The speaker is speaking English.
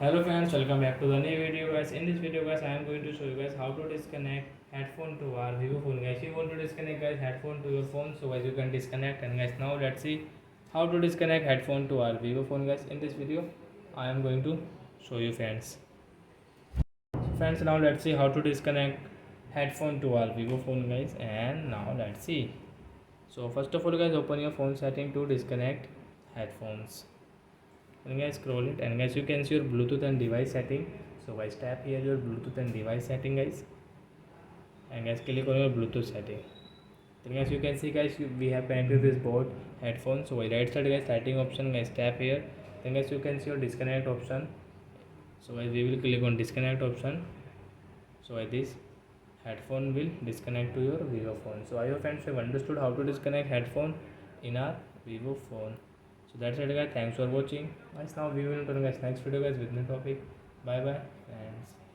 Hello friends, welcome back to the new video guys. In this video guys, I am going to show you guys how to disconnect headphone to our Vivo phone guys. If you want to disconnect guys headphone to your phone, so guys you can disconnect. And guys, now let's see how to disconnect headphone to our Vivo phone guys. In this video, I am going to show you friends. So friends, now let's see how to disconnect headphone to our Vivo phone guys. And now let's see. So first of all guys, open your phone setting to disconnect headphones. And guys, scroll it, and guys you can see your Bluetooth and device setting. So guys, tap here your Bluetooth and device setting guys, and guys click on your Bluetooth setting. Then guys you can see guys we have connected this board headphone. So right side guys, setting option guys, tap here. Then guys you can see your disconnect option. So guys we will click on disconnect option. So guys this headphone will disconnect to your Vivo phone. So I hope friends you have understood how to disconnect headphone in our Vivo phone. So that's it guys, thanks for watching guys. Now we will meet on guys next video guys with new topic. Bye bye friends.